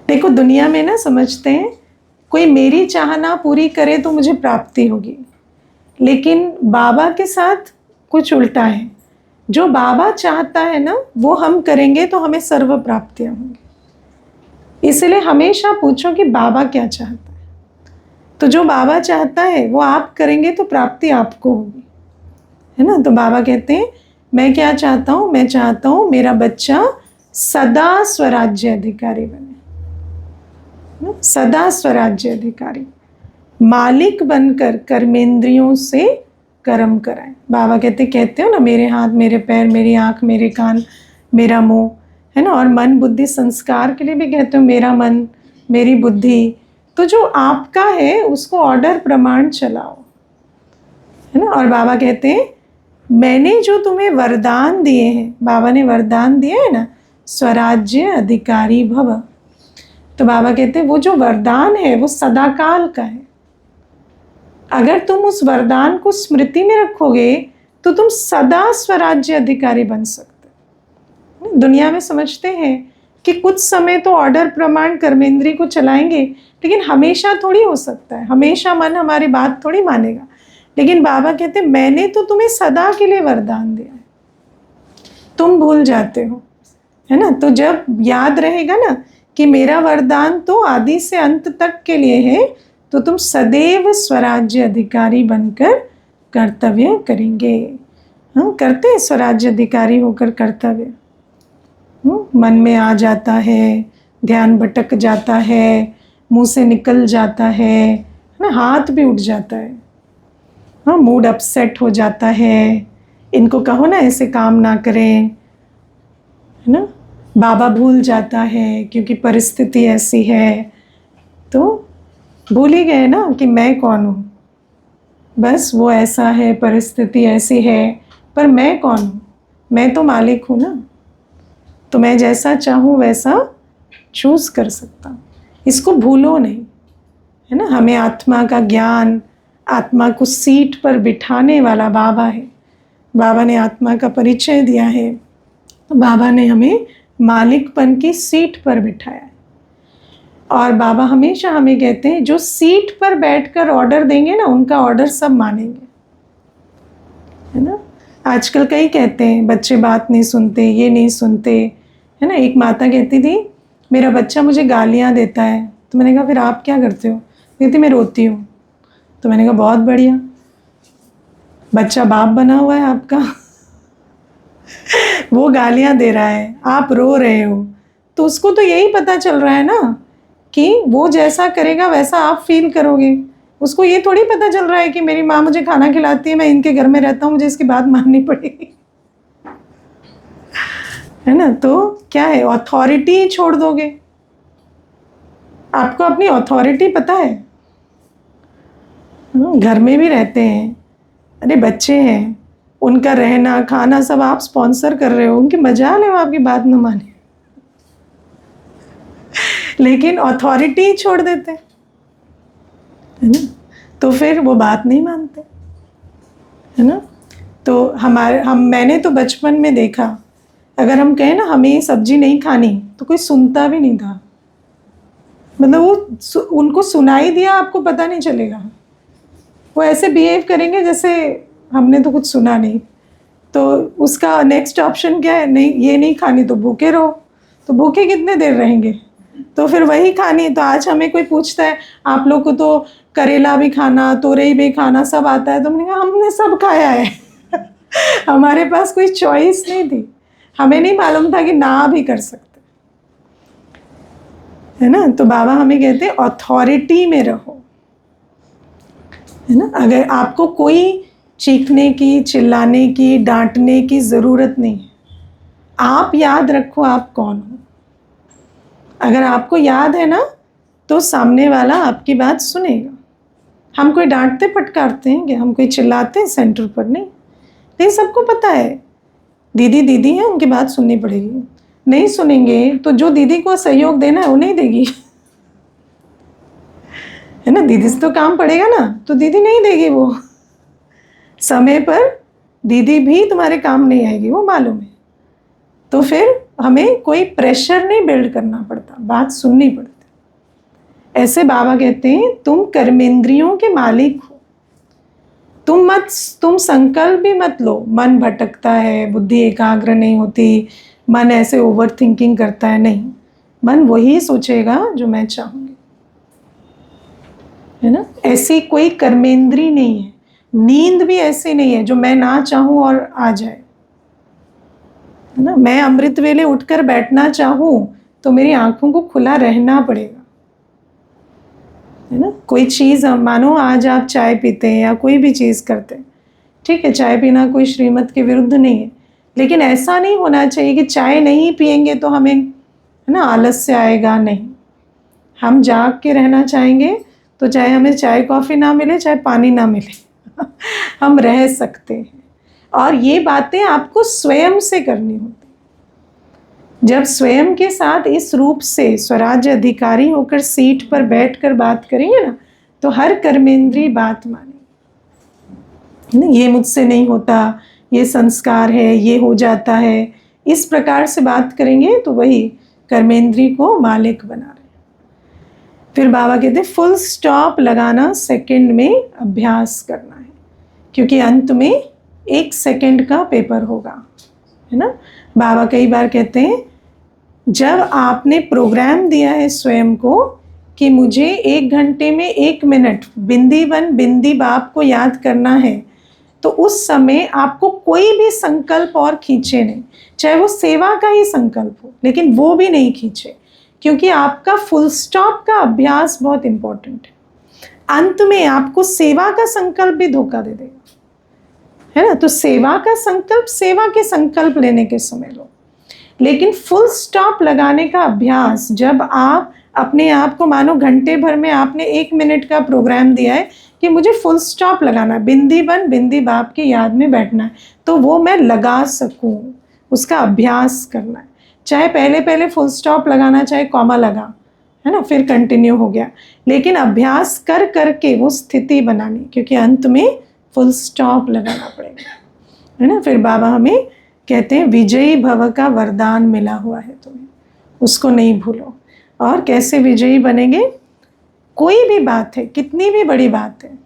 देखो दुनिया में ना समझते हैं कोई मेरी चाहना पूरी करे तो मुझे प्राप्ति होगी, लेकिन बाबा के साथ कुछ उल्टा है। जो बाबा चाहता है ना वो हम करेंगे तो हमें सर्व प्राप्तियां होंगी। इसलिए हमेशा पूछो कि बाबा क्या चाहता है। तो जो बाबा चाहता है वो आप करेंगे तो प्राप्ति आपको होगी, है ना। तो बाबा कहते हैं मैं क्या चाहता हूँ, मैं चाहता हूँ मेरा बच्चा सदा स्वराज्य अधिकारी बने, सदा स्वराज्य अधिकारी, मालिक बनकर कर्मेंद्रियों से कर्म कराए। बाबा कहते हो ना, मेरे हाथ मेरे पैर मेरी आँख मेरे कान मेरा मुंह, है ना। और मन बुद्धि संस्कार के लिए भी कहते हो मेरा मन मेरी बुद्धि। तो जो आपका है उसको ऑर्डर प्रमाण चलाओ, है ना। और बाबा कहते हैं मैंने जो तुम्हें वरदान दिए हैं, बाबा ने वरदान दिया है ना, स्वराज्य अधिकारी भव। तो बाबा कहते हैं वो जो वरदान है वो सदाकाल का है। अगर तुम उस वरदान को स्मृति में रखोगे तो तुम सदा स्वराज्य अधिकारी बन सकते हो। दुनिया में समझते हैं कि कुछ समय तो ऑर्डर प्रमाण कर्मेंद्री को चलाएंगे, लेकिन हमेशा थोड़ी हो सकता है, हमेशा मन हमारी बात थोड़ी मानेगा। लेकिन बाबा कहते हैं मैंने तो तुम्हें सदा के लिए वरदान दिया है, तुम भूल जाते हो, है ना। तो जब याद रहेगा ना कि मेरा वरदान तो आदि से अंत तक के लिए है, तो तुम सदैव स्वराज्य अधिकारी बनकर कर्तव्य करेंगे। हाँ, करते हैं स्वराज्य अधिकारी होकर कर्तव्य। मन में आ जाता है, ध्यान भटक जाता है, मुंह से निकल जाता है ना, हाथ भी उठ जाता है, हाँ, मूड अपसेट हो जाता है। इनको कहो ना ऐसे काम ना करें, है ना। बाबा भूल जाता है क्योंकि परिस्थिति ऐसी है। तो भूल ही गए ना कि मैं कौन हूँ, बस वो ऐसा है, परिस्थिति ऐसी है, पर मैं कौन हूँ, मैं तो मालिक हूँ ना। तो मैं जैसा चाहूँ वैसा चूज़ कर सकता हूँ, इसको भूलो नहीं, है ना। हमें आत्मा का ज्ञान, आत्मा को सीट पर बिठाने वाला बाबा है। बाबा ने आत्मा का परिचय दिया है, तो बाबा ने हमें मालिकपन की सीट पर बिठाया है। और बाबा हमेशा हमें कहते हैं जो सीट पर बैठकर ऑर्डर देंगे ना उनका ऑर्डर सब मानेंगे, है ना। आजकल कई कहते हैं बच्चे बात नहीं सुनते, ये नहीं सुनते, है ना। एक माता कहती थी मेरा बच्चा मुझे गालियाँ देता है। तो मैंने कहा फिर आप क्या करते हो? कहती मैं रोती हूँ। तो मैंने कहा बहुत बढ़िया, बच्चा बाप बना हुआ है आपका वो गालियाँ दे रहा है, आप रो रहे हो, तो उसको तो यही पता चल रहा है ना कि वो जैसा करेगा वैसा आप फील करोगे। उसको ये थोड़ी पता चल रहा है कि मेरी माँ मुझे खाना खिलाती है, मैं इनके घर में रहता हूँ, मुझे इसकी बात माननी पड़ेगी, है ना। तो क्या है, अथॉरिटी छोड़ दोगे? आपको अपनी अथॉरिटी पता है? घर में भी रहते हैं, अरे बच्चे हैं, उनका रहना खाना सब आप स्पॉन्सर कर रहे हो, उनकी मजाल है वो आपकी बात न माने, लेकिन अथॉरिटी छोड़ देते हैं, है ना। तो फिर वो बात नहीं मानते, है ना। तो मैंने तो बचपन में देखा, अगर हम कहें ना हमें सब्जी नहीं खानी तो कोई सुनता भी नहीं था। मतलब वो उनको सुनाई दिया, आपको पता नहीं चलेगा, वो ऐसे बिहेव करेंगे जैसे हमने तो कुछ सुना नहीं। तो उसका नेक्स्ट ऑप्शन क्या है, नहीं ये नहीं खानी तो भूखे रहो। तो भूखे कितने देर रहेंगे, तो फिर वही खानी। तो आज हमें कोई पूछता है आप लोग को तो करेला भी खाना, तोरई भी खाना सब आता है, तो हमने कहा हमने सब खाया है हमारे पास कोई चॉइस नहीं थी, हमें नहीं मालूम था कि ना भी कर सकते, है ना। तो बाबा हमें कहते हैं अथॉरिटी में रहो, है ना। अगर आपको कोई चीखने की, चिल्लाने की, डांटने की ज़रूरत नहीं है। आप याद रखो आप कौन हो। अगर आपको याद है ना, तो सामने वाला आपकी बात सुनेगा। हम कोई डांटते फटकारते हैं कि हम कोई चिल्लाते हैं सेंटर पर? नहीं। लेकिन सबको पता है दीदी दीदी है, उनकी बात सुननी पड़ेगी। नहीं सुनेंगे तो जो दीदी को सहयोग देना है वो नहीं देगी, है ना। दीदी से तो काम पड़ेगा ना, तो दीदी नहीं देगी वो समय पर। दीदी भी तुम्हारे काम नहीं आएगी, वो मालूम है। तो फिर हमें कोई प्रेशर नहीं बिल्ड करना पड़ता, बात सुननी पड़ती। ऐसे बाबा कहते हैं तुम कर्मेंद्रियों के मालिक हो। तुम संकल्प भी मत लो। मन भटकता है, बुद्धि एकाग्र नहीं होती, मन ऐसे ओवर थिंकिंग करता है, नहीं। मन वही सोचेगा जो मैं चाहूँगी, है ना। ऐसी कोई कर्मेंद्री नहीं है। नींद भी ऐसी नहीं है जो मैं ना चाहूँ और आ जाए, है ना। मैं अमृत वेले उठकर बैठना चाहूँ तो मेरी आंखों को खुला रहना पड़ेगा, है ना। कोई चीज़, मानो आज आप चाय पीते हैं या कोई भी चीज़ करते हैं, ठीक है, चाय पीना कोई श्रीमत के विरुद्ध नहीं है, लेकिन ऐसा नहीं होना चाहिए कि चाय नहीं पिएंगे तो हमें, है ना, आलस्य आएगा। नहीं, हम जाग के रहना चाहेंगे तो चाहे हमें चाय कॉफ़ी ना मिले, चाहे पानी ना मिले हम रह सकते हैं। और ये बातें आपको स्वयं से करनी होती। जब स्वयं के साथ इस रूप से स्वराज्य अधिकारी होकर सीट पर बैठकर बात करेंगे ना, तो हर कर्मेंद्री बात माने। ये मुझसे नहीं होता, ये संस्कार है, ये हो जाता है, इस प्रकार से बात करेंगे तो वही कर्मेंद्री को मालिक बना रहे। फिर बाबा कहते हैं फुल स्टॉप लगाना सेकंड में अभ्यास करना है, क्योंकि अंत में 1 सेकंड का पेपर होगा, है ना। बाबा कई बार कहते हैं जब आपने प्रोग्राम दिया है स्वयं को कि मुझे 1 घंटे में 1 मिनट बिंदी बन बिंदी बाप को याद करना है, तो उस समय आपको कोई भी संकल्प और खींचे नहीं, चाहे वो सेवा का ही संकल्प हो, लेकिन वो भी नहीं खींचे, क्योंकि आपका फुल स्टॉप का अभ्यास बहुत इम्पोर्टेंट है। अंत में आपको सेवा का संकल्प भी धोखा दे देगा, है ना। तो सेवा का संकल्प सेवा के संकल्प लेने के समय लो, लेकिन फुल स्टॉप लगाने का अभ्यास जब आप अपने आप को, मानो घंटे भर में आपने 1 मिनट का प्रोग्राम दिया है कि मुझे फुल स्टॉप लगाना, बिंदी बन बिंदी बाप की याद में बैठना है, तो वो मैं लगा सकूं, उसका अभ्यास करना है। चाहे पहले पहले फुल स्टॉप लगाना, चाहे कॉमा लगा, है ना, फिर कंटिन्यू हो गया, लेकिन अभ्यास कर करके वो स्थिति बनानी, क्योंकि अंत में फुल स्टॉप लगाना पड़ेगा, है ना। फिर बाबा हमें कहते हैं विजयी भव का वरदान मिला हुआ है तुम्हें, उसको नहीं भूलो। और कैसे विजयी बनेंगे? कोई भी बात है, कितनी भी बड़ी बात है,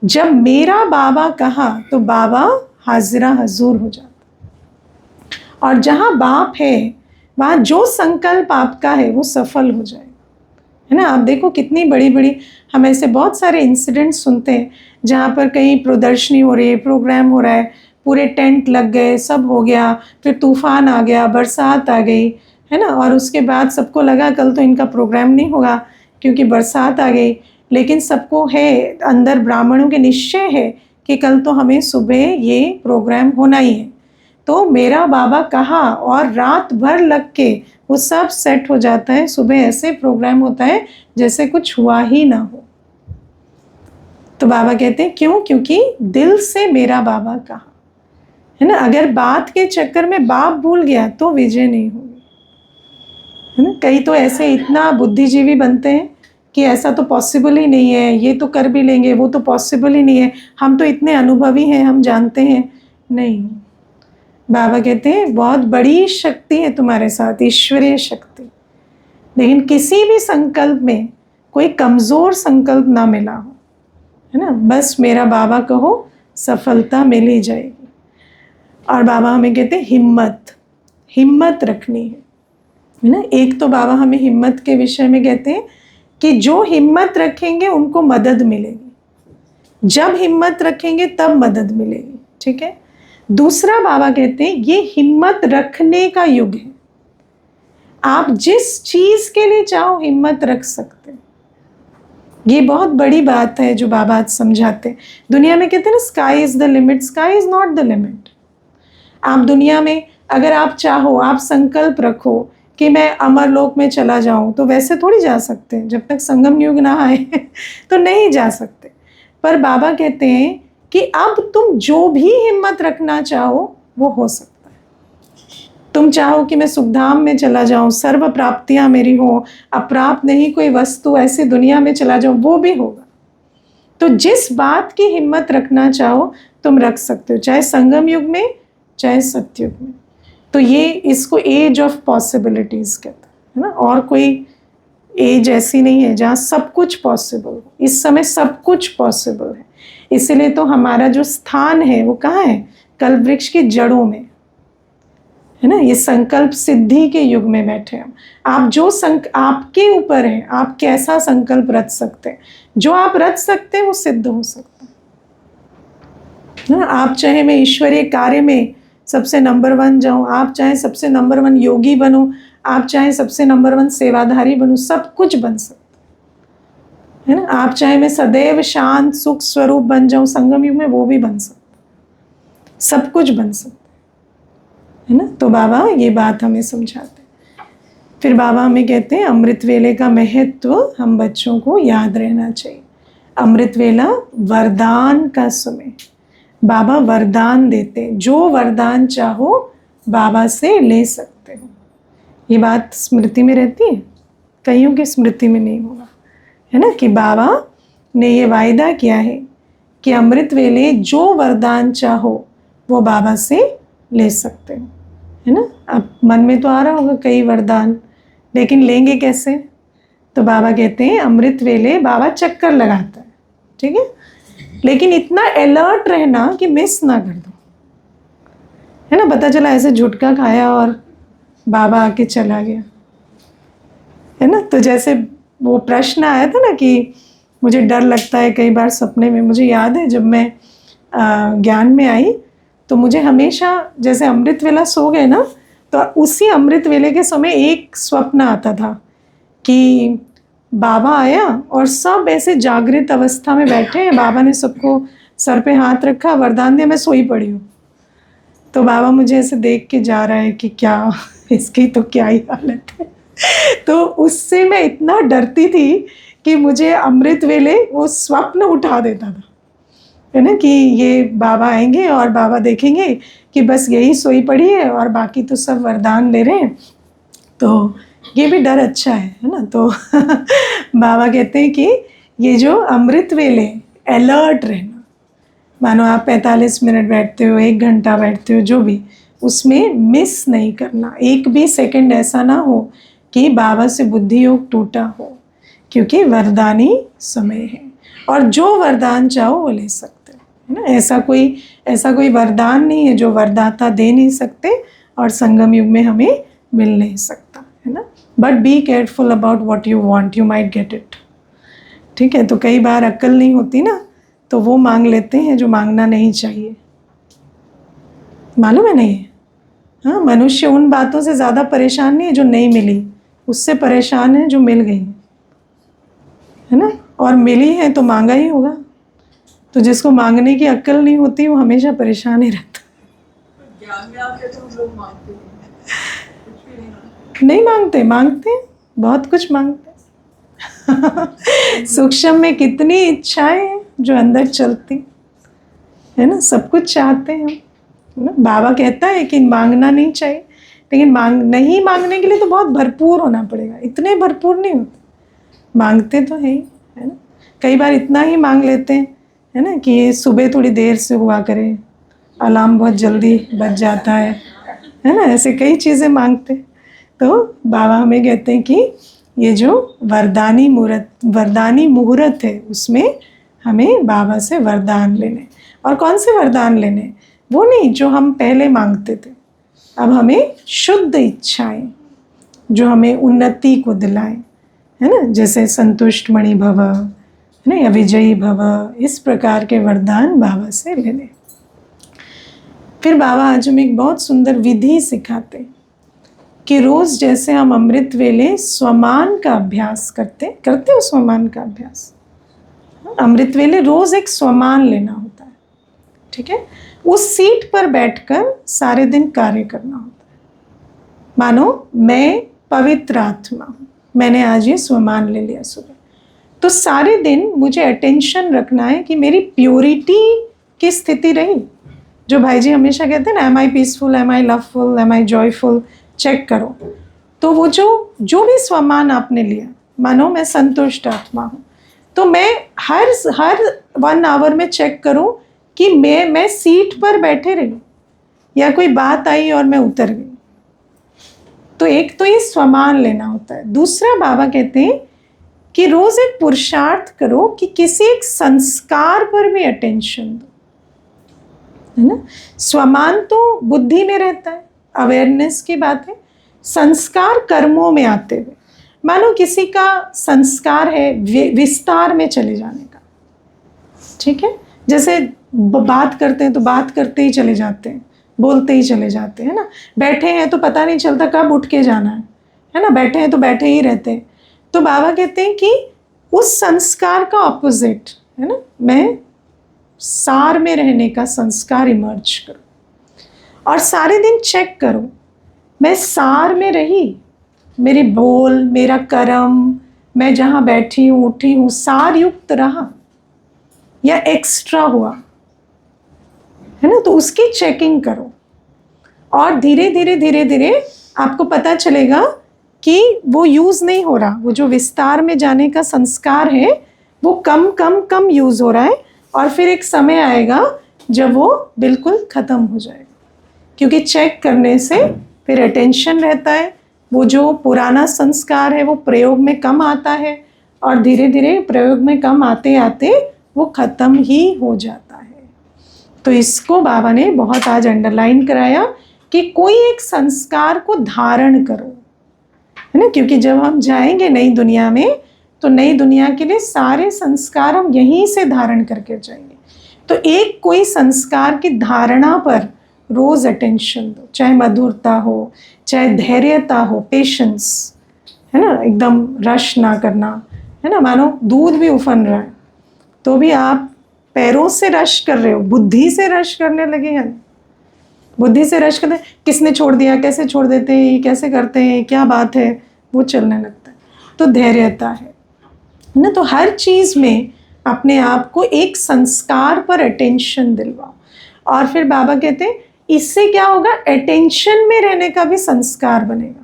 जब मेरा बाबा कहा तो बाबा हाजिरा हजूर हो जाता। और जहाँ बाप है वहाँ जो संकल्प आपका है वो सफल हो जाएगा, है ना। आप देखो कितनी बड़ी बड़ी, हम ऐसे बहुत सारे इंसिडेंट सुनते हैं जहाँ पर कहीं प्रदर्शनी हो रही है, प्रोग्राम हो रहा है, पूरे टेंट लग गए, सब हो गया, फिर तूफान आ गया, बरसात आ गई, है ना, और उसके बाद सबको लगा कल तो इनका प्रोग्राम नहीं होगा क्योंकि बरसात आ गई, लेकिन सबको है अंदर, ब्राह्मणों के निश्चय है कि कल तो हमें सुबह ये प्रोग्राम होना ही है। तो मेरा बाबा कहा और रात भर लग के वो सब सेट हो जाता है, सुबह ऐसे प्रोग्राम होता है जैसे कुछ हुआ ही ना हो। तो बाबा कहते हैं क्यों? क्योंकि दिल से मेरा बाबा कहा, है ना। अगर बात के चक्कर में बाप भूल गया तो विजय नहीं होगी, है ना। कई तो ऐसे इतना बुद्धिजीवी बनते हैं कि ऐसा तो पॉसिबल ही नहीं है, ये तो कर भी लेंगे, वो तो पॉसिबल ही नहीं है, हम तो इतने अनुभवी हैं, हम जानते हैं। नहीं, बाबा कहते हैं बहुत बड़ी शक्ति है तुम्हारे साथ, ईश्वरीय शक्ति, लेकिन किसी भी संकल्प में कोई कमज़ोर संकल्प ना मिला हो, है ना। बस मेरा बाबा कहो, सफलता मिल ही जाएगी। और बाबा हमें कहते हैं हिम्मत रखनी है ना। एक तो बाबा हमें हिम्मत के विषय में कहते हैं कि जो हिम्मत रखेंगे उनको मदद मिलेगी, जब हिम्मत रखेंगे तब मदद मिलेगी, ठीक है। दूसरा बाबा कहते हैं ये हिम्मत रखने का युग है। आप जिस चीज के लिए चाहो हिम्मत रख सकते हैं। ये बहुत बड़ी बात है जो बाबा आज समझाते हैं। दुनिया में कहते हैं ना sky is the limit, sky is not the limit. आप दुनिया में अगर आप चाहो, आप संकल्प रखो कि मैं अमरलोक में चला जाऊं, तो वैसे थोड़ी जा सकते हैं। जब तक संगम युग ना आए तो नहीं जा सकते। पर बाबा कहते हैं कि अब तुम जो भी हिम्मत रखना चाहो वो हो सकता है। तुम चाहो कि मैं सुखधाम में चला जाऊं, सर्व प्राप्तियां मेरी हो, अप्राप्त नहीं कोई वस्तु ऐसी दुनिया में चला जाऊं, वो भी होगा। तो जिस बात की हिम्मत रखना चाहो तुम रख सकते हो, चाहे संगम युग में चाहे सतयुग में। तो ये इसको एज ऑफ पॉसिबिलिटीज कहते हैं ना। और कोई एज ऐसी नहीं है जहाँ सब कुछ पॉसिबल हो। इस समय सब कुछ पॉसिबल है। इसलिए तो हमारा जो स्थान है वो कहाँ है? कल्प वृक्ष की जड़ों में है ना। ये संकल्प सिद्धि के युग में बैठे हम। आप जो आपके ऊपर है, आप कैसा संकल्प रच सकते हैं। जो आप रच सकते हैं वो सिद्ध हो सकता है ना। आप चाहे मैं ईश्वरीय कार्य में सबसे नंबर 1 जाऊं, आप चाहे सबसे नंबर 1 योगी बनो, आप चाहे सबसे नंबर 1 सेवाधारी बनूं, सब कुछ बन सकता है ना। आप चाहे मैं सदैव शांत सुख स्वरूप बन जाऊं संगम युग में, वो भी बन सकता, सब कुछ बन सकता है ना। तो बाबा ये बात हमें समझाते हैं। फिर बाबा हमें कहते हैं अमृत वेले का महत्व हम बच्चों को याद रहना चाहिए। अमृत वेला वरदान का समय। बाबा वरदान देते, जो वरदान चाहो बाबा से ले सकते हो। ये बात स्मृति में रहती है, कईयों की स्मृति में नहीं होगा, है ना। कि बाबा ने ये वायदा किया है कि अमृत वेले जो वरदान चाहो वो बाबा से ले सकते हो, है ना। अब मन में तो आ रहा होगा कई वरदान, लेकिन लेंगे कैसे? तो बाबा कहते हैं अमृत वेले बाबा चक्कर लगाता है, ठीक है, लेकिन इतना अलर्ट रहना कि मिस ना कर दो, है ना। पता चला ऐसे झुटका खाया और बाबा आके चला गया, है ना। तो जैसे वो प्रश्न आया था ना कि मुझे डर लगता है कई बार सपने में। मुझे याद है जब मैं ज्ञान में आई तो मुझे हमेशा जैसे अमृत वेला सो गए ना, तो उसी अमृत वेले के समय एक स्वप्न आता था कि बाबा आया और सब ऐसे जागृत अवस्था में बैठे हैं। बाबा ने सबको सर पे हाथ रखा, वरदान दिया, मैं सोई पड़ी हूँ। तो बाबा मुझे ऐसे देख के जा रहा है कि क्या इसकी तो क्या ही हालत है। तो उससे मैं इतना डरती थी कि मुझे अमृत वेले वो स्वप्न उठा देता था, है ना, कि ये बाबा आएंगे और बाबा देखेंगे कि बस यही सोई पड़ी है और बाकी तो सब वरदान ले रहे हैं। तो ये भी डर अच्छा है ना। तो बाबा कहते हैं कि ये जो अमृत वेले अलर्ट रहना, मानो आप 45 मिनट बैठते हो, 1 घंटा बैठते हो, जो भी, उसमें मिस नहीं करना। एक भी सेकंड ऐसा ना हो कि बाबा से बुद्धि योग टूटा हो, क्योंकि वरदानी समय है और जो वरदान चाहो वो ले सकते हो, है ना। ऐसा कोई वरदान नहीं है जो वरदाता दे नहीं सकते और संगम युग में हमें मिल नहीं सकता, है ना। But be careful about what you want, you might get it, ठीक है। तो कई बार अक्ल नहीं होती ना, तो वो मांग लेते हैं जो मांगना नहीं चाहिए, मालूम है नहीं? हाँ, मनुष्य उन बातों से ज़्यादा परेशान नहीं है जो नहीं मिली, उससे परेशान है जो मिल गई, है ना। और मिली है तो मांगा ही होगा। तो जिसको मांगने की अक्ल नहीं होती वो हमेशा परेशान ही रहता। ज्ञान में आके तो हम लोग मांगते हैं, कुछ भी नहीं मांगते, मांगते हैं, बहुत कुछ मांगते हैं। सूक्ष्म में कितनी इच्छाएं हैं जो अंदर चलती, है ना। सब कुछ चाहते हैं हम, है ना। बाबा कहता है कि मांगना नहीं चाहिए, लेकिन नहीं मांगने के लिए तो बहुत भरपूर होना पड़ेगा। इतने भरपूर नहीं होते, मांगते तो है ही, है ना। कई बार इतना ही मांग लेते हैं, है ना, कि सुबह थोड़ी देर से हुआ करे, अलार्म बहुत जल्दी बज जाता है ना। ऐसे कई चीज़ें मांगते। तो बाबा हमें कहते हैं कि ये जो वरदानी मुहूर्त है उसमें हमें बाबा से वरदान लेने। और कौन से वरदान लेने? वो नहीं जो हम पहले मांगते थे। अब हमें शुद्ध इच्छाएं जो हमें उन्नति को दिलाएं, है ना, जैसे संतुष्ट मणि भव, है ना, या विजयी भव, इस प्रकार के वरदान बाबा से लेने। फिर बाबा आज हमें एक बहुत सुंदर विधि सिखाते कि रोज़ जैसे हम अमृत वेले स्वमान का अभ्यास करते हो स्वमान का अभ्यास। अमृत वेले रोज़ एक स्वमान लेना होता है, ठीक है। उस सीट पर बैठकर सारे दिन कार्य करना होता है। मानो मैं पवित्र आत्मा हूँ, मैंने आज ये स्वमान ले लिया सुबह, तो सारे दिन मुझे अटेंशन रखना है कि मेरी प्योरिटी की स्थिति रही। जो भाई जी हमेशा कहते हैं ना, एम आई पीसफुल, एम आई लवफुल, एम आई जॉयफुल, चेक करो। तो वो जो भी स्वमान आपने लिया, मानो मैं संतुष्ट आत्मा हूँ, तो मैं हर 1 आवर में चेक करूँ कि मैं सीट पर बैठे रही या कोई बात आई और मैं उतर गई। तो एक तो ये स्वमान लेना होता है। दूसरा बाबा कहते हैं कि रोज एक पुरुषार्थ करो कि किसी एक संस्कार पर भी अटेंशन दो, है ना। स्वमान तो बुद्धि में रहता है, अवेयरनेस की बात है। संस्कार कर्मों में आते हुए, मानो किसी का संस्कार है विस्तार में चले जाने का, ठीक है। जैसे बात करते हैं तो बात करते ही चले जाते हैं, बोलते ही चले जाते हैं ना। बैठे हैं तो पता नहीं चलता कब उठ के जाना है ना। बैठे हैं तो बैठे ही रहते हैं। तो बाबा कहते हैं कि उस संस्कार का ऑपोजिट, है ना, मैं सार में रहने का संस्कार इमर्ज करो और सारे दिन चेक करो मैं सार में रही, मेरे बोल, मेरा कर्म, मैं जहाँ बैठी हूँ उठी हूँ, सार युक्त रहा या एक्स्ट्रा हुआ, है ना। तो उसकी चेकिंग करो और धीरे धीरे आपको पता चलेगा कि वो यूज़ नहीं हो रहा। वो जो विस्तार में जाने का संस्कार है वो कम यूज़ हो रहा है और फिर एक समय आएगा जब वो बिल्कुल ख़त्म हो जाएगा, क्योंकि चेक करने से फिर अटेंशन रहता है। वो जो पुराना संस्कार है वो प्रयोग में कम आता है और धीरे धीरे प्रयोग में कम आते आते वो ख़त्म ही हो जाता है। तो इसको बाबा ने बहुत आज अंडरलाइन कराया कि कोई एक संस्कार को धारण करो, है ना। क्योंकि जब हम जाएंगे नई दुनिया में तो नई दुनिया के लिए सारे संस्कार हम यहीं से धारण करके जाएंगे। तो एक कोई संस्कार की धारणा पर रोज अटेंशन दो, चाहे मधुरता हो, चाहे धैर्यता हो, पेशेंस, है ना, एकदम रश ना करना, है ना। मानो दूध भी उफन रहा है तो भी आप पैरों से रश कर रहे हो, बुद्धि से रश करने लगे हैं। बुद्धि से रश करते, किसने छोड़ दिया, कैसे छोड़ देते हैं, कैसे करते हैं, क्या बात है, वो चलने लगता है। तो धैर्यता है ना। तो हर चीज़ में अपने आप को एक संस्कार पर अटेंशन दिलवाओ। और फिर बाबा कहते हैं इससे क्या होगा, अटेंशन में रहने का भी संस्कार बनेगा।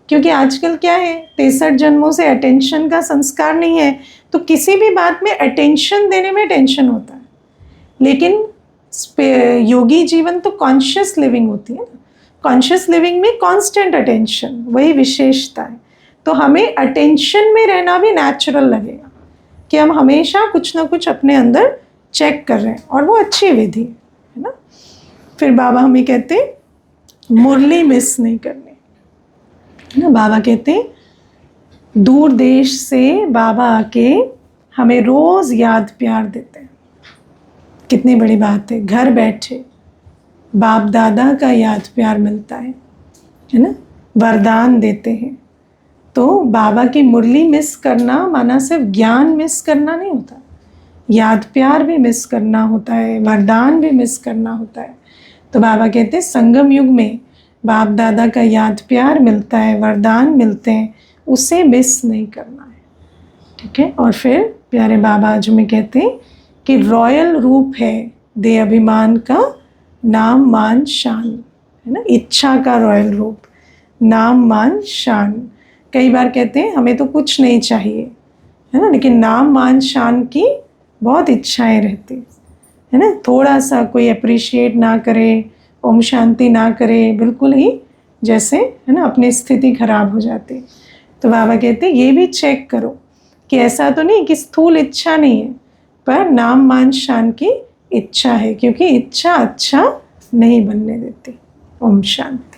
क्योंकि आजकल क्या है, 63 जन्मों से अटेंशन का संस्कार नहीं है, तो किसी भी बात में अटेंशन देने में टेंशन होता है। लेकिन योगी जीवन तो कॉन्शियस लिविंग होती है ना। कॉन्शियस लिविंग में कांस्टेंट अटेंशन, वही विशेषता है। तो हमें अटेंशन में रहना भी नेचुरल लगेगा कि हम हमेशा कुछ ना कुछ अपने अंदर चेक कर रहे हैं, और वो अच्छी विधि है ना। फिर बाबा हमें कहते हैं मुरली मिस नहीं करनी, है ना। बाबा कहते हैं दूर देश से बाबा आके हमें रोज़ याद प्यार देते हैं। कितनी बड़ी बात है, घर बैठे बाप दादा का याद प्यार मिलता है ना, वरदान देते हैं। तो बाबा की मुरली मिस करना माना सिर्फ ज्ञान मिस करना नहीं होता, याद प्यार भी मिस करना होता है, वरदान भी मिस करना होता है। तो बाबा कहते हैं संगम युग में बाप दादा का याद प्यार मिलता है, वरदान मिलते हैं, उसे मिस नहीं करना है, ठीक है। और फिर प्यारे बाबा आज में कहते हैं कि रॉयल रूप है दे अभिमान का, नाम मान शान, है ना। इच्छा का रॉयल रूप, नाम मान शान। कई बार कहते हैं हमें तो कुछ नहीं चाहिए, है ना, लेकिन नाम मान शान की बहुत इच्छाएं रहती है ना। थोड़ा सा कोई अप्रिशिएट ना करे, ओम शांति ना करे, बिल्कुल ही जैसे, है ना, अपनी स्थिति खराब हो जाती। तो बाबा कहते हैं ये भी चेक करो कि ऐसा तो नहीं कि स्थूल इच्छा नहीं है, पर नाम मान शान की इच्छा है, क्योंकि इच्छा अच्छा नहीं बनने देती। ओम शांति।